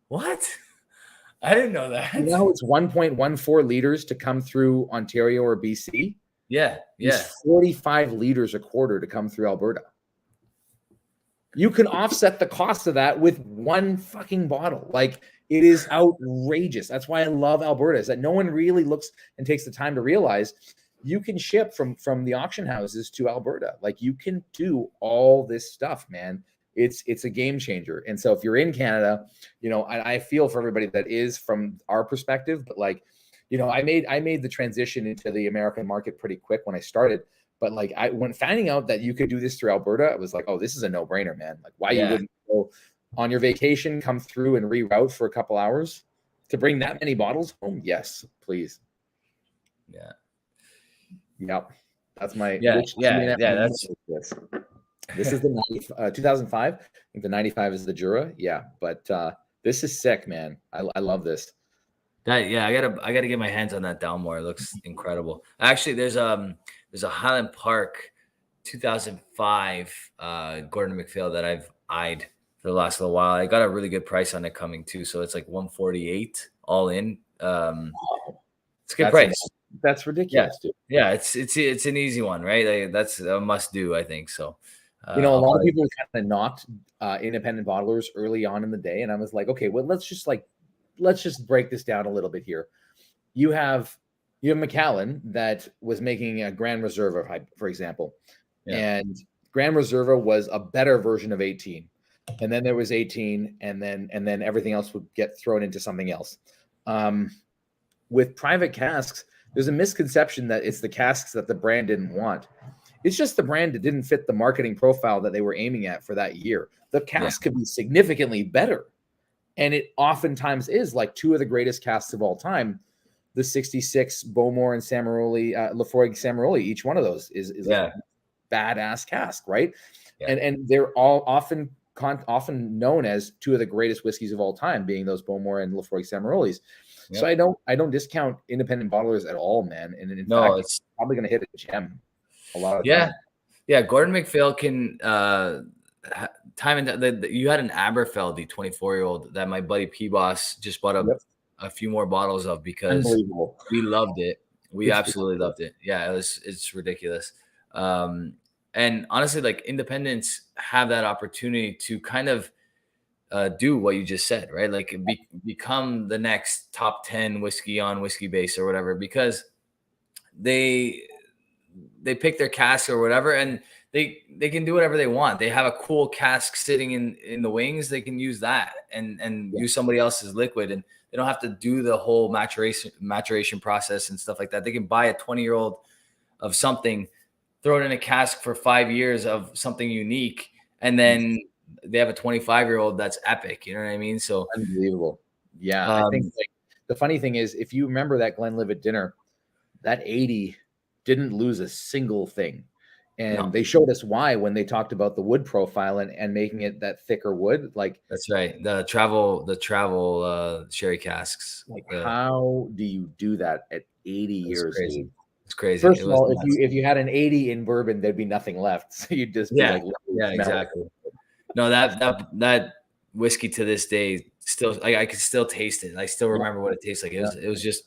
What? I didn't know that. It's 1.14 liters to come through Ontario or BC. Yeah. It's 45 liters a quarter to come through Alberta. You can offset the cost of that with one fucking bottle. Like, it is outrageous. That's why I love Alberta, is that no one really looks and takes the time to realize you can ship from the auction houses to Alberta. Like, you can do all this stuff, man. It's a game changer. And so if you're in Canada, I feel for everybody that is from our perspective, but like, I made the transition into the American market pretty quick when I started. But like, when finding out that you could do this through Alberta, I was like, oh, this is a no brainer, man. Like, why you wouldn't go on your vacation, come through and reroute for a couple hours to bring that many bottles home? Yes, please. Yeah. Yep. That's my, this is the 2005. I think the 95 is the Jura. Yeah. But this is sick, man. I love this. I gotta get my hands on that Dalmore. It looks incredible. Actually, there's a Highland Park 2005 Gordon MacPhail that I've eyed for the last little while. I got a really good price on it coming too, so it's like 148 all in. It's a good price. That's ridiculous, dude. Yeah, it's an easy one, right? Like, that's a must do, I think. So, A lot of people kind of knocked independent bottlers early on in the day, and I was like, okay, well, let's just break this down a little bit here. You have Macallan that was making a Grand Reserva, for example, and Grand Reserva was a better version of 18, and then there was 18, and then everything else would get thrown into something else. With private casks, there's a misconception that it's the casks that the brand didn't want. It's just the brand that didn't fit the marketing profile that they were aiming at for that year. The cask could be significantly better. And it oftentimes is, like two of the greatest casks of all time. The 66 Bowmore and Samaroli, Lafroig Samaroli, each one of those is a badass cask, right? Yeah. And they're all often known as two of the greatest whiskeys of all time, being those Bowmore and Lafroig Samarolis. Yep. So I don't discount independent bottlers at all, man. And in fact, it's probably going to hit a gem a lot of time. Yeah. Gordon MacPhail can you had an Aberfeldy 24-year-old that my buddy P-Boss just bought a few more bottles of because we loved it. We absolutely loved it. Yeah, it's ridiculous. And honestly, like, independents have that opportunity to kind of do what you just said, right? Like, become the next top 10 whiskey on Whiskey Base or whatever, because they pick their cask or whatever, and they can do whatever they want. They have a cool cask sitting in the wings. They can use that and use somebody else's liquid, and they don't have to do the whole maturation process and stuff like that. They can buy a 20-year-old of something, throw it in a cask for 5 years of something unique, and then they have a 25-year-old that's epic. You know what I mean? So unbelievable. Yeah. I think, like, the funny thing is, if you remember that Glenlivet dinner, that 80 didn't lose a single thing. And they showed us why when they talked about the wood profile and making it that thicker wood. Like, that's right. The travel sherry casks. Like, how do you do that at 80 years? Crazy. Dude? It's crazy. First of all, if you had an 80 in bourbon, there'd be nothing left. So you'd just be like, exactly. No, that whiskey to this day still, I could still taste it. I still remember what it tastes like. It was just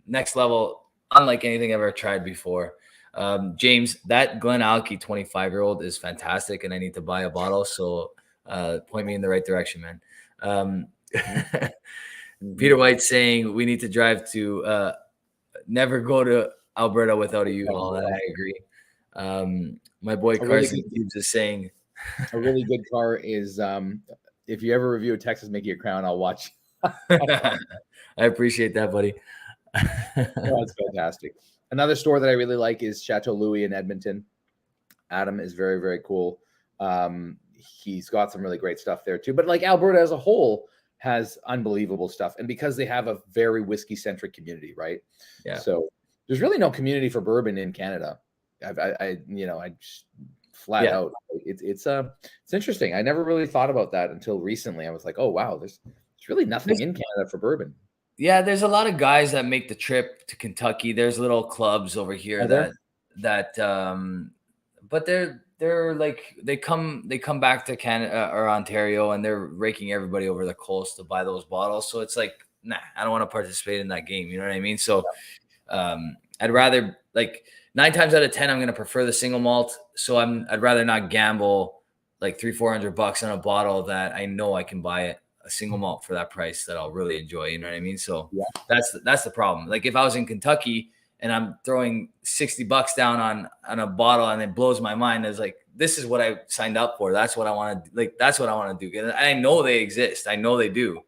next level, unlike anything I've ever tried before. James, that Glen Alky 25-year-old is fantastic, and I need to buy a bottle. So point me in the right direction, man. Peter White saying we need to drive to never go to Alberta without a U-Haul. And I agree. My boy Carson keeps is saying a really good car is if you ever review a Texas Mickey a Crown, I'll watch. I appreciate that, buddy. That's fantastic. Another store that I really like is Chateau Louis in Edmonton. Adam is very, very cool. He's got some really great stuff there too. But like, Alberta as a whole has unbelievable stuff. And because they have a very whiskey-centric community, right? Yeah. So there's really no community for bourbon in Canada. I just flat out. It's interesting. I never really thought about that until recently. I was like, oh wow, there's really nothing in Canada for bourbon. Yeah, there's a lot of guys that make the trip to Kentucky. There's little clubs over here but they're like, they come back to Canada or Ontario, and they're raking everybody over the coals to buy those bottles. So it's like, nah, I don't want to participate in that game. You know what I mean? So I'd rather, like, 9 times out of 10, I'm going to prefer the single malt. So I'd rather not gamble like $300-400 on a bottle that I know I can buy it a single malt for that price that I'll really enjoy. You know what I mean? So that's the problem. Like, if I was in Kentucky and I'm throwing $60 down on a bottle and it blows my mind, it's like, this is what I signed up for. That's what I want to, like, that's what I want to do. And I know they exist. I know they do.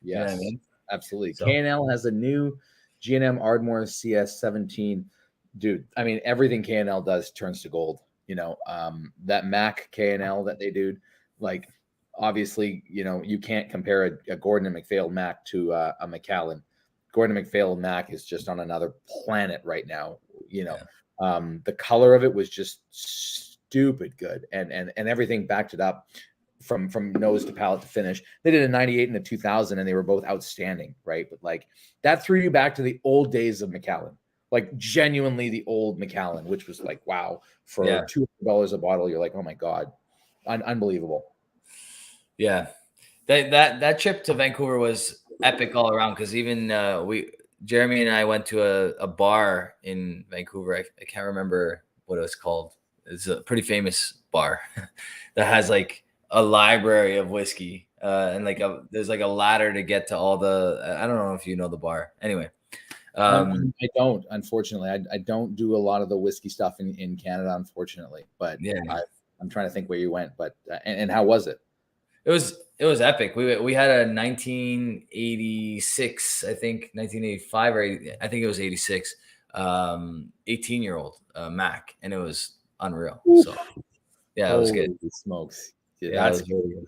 Yes, you know what I mean? Absolutely. So, K&L has a new G&M Ardmore CS17. Dude, I mean, everything K&L does turns to gold. You know, that Mac K&L that they do, like, obviously, you know, you can't compare a Gordon and MacPhail Mac to a Macallan. Gordon and MacPhail Mac is just on another planet right now. You know, the color of it was just stupid good, and everything backed it up from nose to palate to finish. They did a 98 and a 2000, and they were both outstanding, right? But like, that threw you back to the old days of Macallan, like genuinely the old Macallan, which was like, wow, for $200 a bottle, you're like, oh my god, unbelievable. Yeah, that trip to Vancouver was epic all around, because even Jeremy and I went to a bar in Vancouver. I can't remember what it was called. It's a pretty famous bar that has like a library of whiskey, and like there's like a ladder to get to all the. I don't know if you know the bar. Anyway, I don't, unfortunately. I don't do a lot of the whiskey stuff in Canada, unfortunately. But yeah, I'm trying to think where you went. But and how was it? it was epic. We had a 1986, I think 1985 or 80, I think it was 86. 18-year-old Mac, and it was unreal. Oof. So yeah, it was good. Holy smokes. Yeah, Yeah, that's it was really good.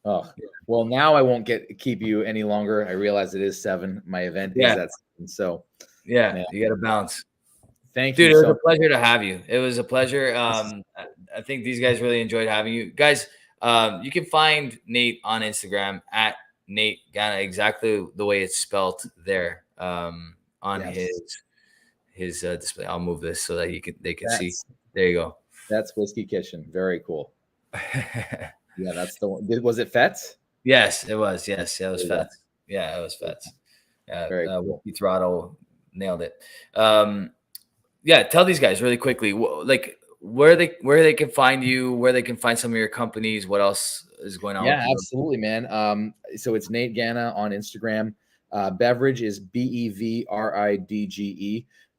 Oh, well, now I won't keep you any longer. I realize it is 7. My event is at 7. So yeah, man, you got to bounce. Thank Dude, you. it was a pleasure to have you. It was a pleasure. I think these guys really enjoyed having you. Guys, you can find Nate on Instagram at Nate Gana, exactly the way it's spelled there on his display. I'll move this so that they can see. There you go. That's Whiskey Kitchen. Very cool. Yeah, that's the one. Was it Fets? Yes, it was. Yes, it was Fets. Yeah, it was Fets. Very cool. Whiskey Throttle nailed it. Yeah, tell these guys really quickly, like where they can find you, where they can find some of your companies, what else is going on. Yeah, absolutely, man. So it's Nate Gana on Instagram. Beverage is BEVRIDGE.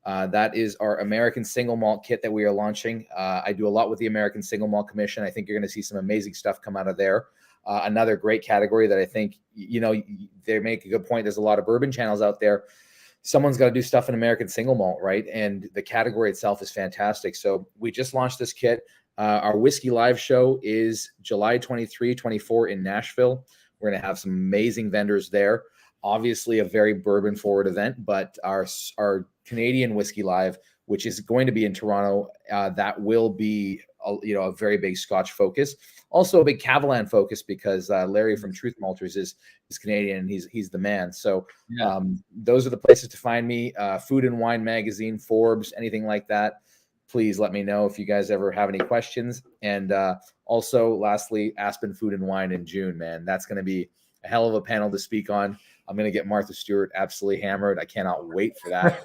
That is our American single malt kit that we are launching. I do a lot with the American Single Malt Commission. I think you're going to see some amazing stuff come out of there. Another great category that I think, they make a good point. There's a lot of bourbon channels out there. Someone's got to do stuff in American single malt, right? And the category itself is fantastic. So we just launched this kit. Our Whiskey Live show is July 23, 24 in Nashville. We're going to have some amazing vendors there. Obviously a very bourbon forward event, but our Canadian Whiskey Live, which is going to be in Toronto, that will be a very big Scotch focus. Also a big Catalan focus because Larry from Truth Malters is Canadian and he's the man. So those are the places to find me. Food and Wine Magazine, Forbes, anything like that. Please let me know if you guys ever have any questions. And also, lastly, Aspen Food and Wine in June, man. That's going to be a hell of a panel to speak on. I'm going to get Martha Stewart absolutely hammered. I cannot wait for that.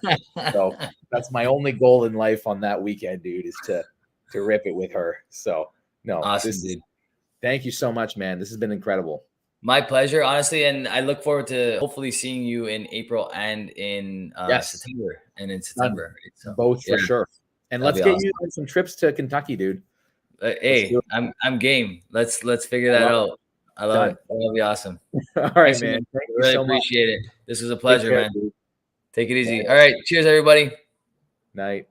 So that's my only goal in life on that weekend, dude, is to rip it with her. So no, awesome, dude. Thank you so much, man. This has been incredible. My pleasure, honestly, and I look forward to hopefully seeing you in April and in September. And in September, right? So, both for sure. And let's get you on some trips to Kentucky, dude. Hey, I'm game. Let's figure that out. I love it. That'll be awesome. All right, man. Thank you really so appreciate it. This was a pleasure, man. Dude. Take it easy. All right. Cheers, everybody. Night.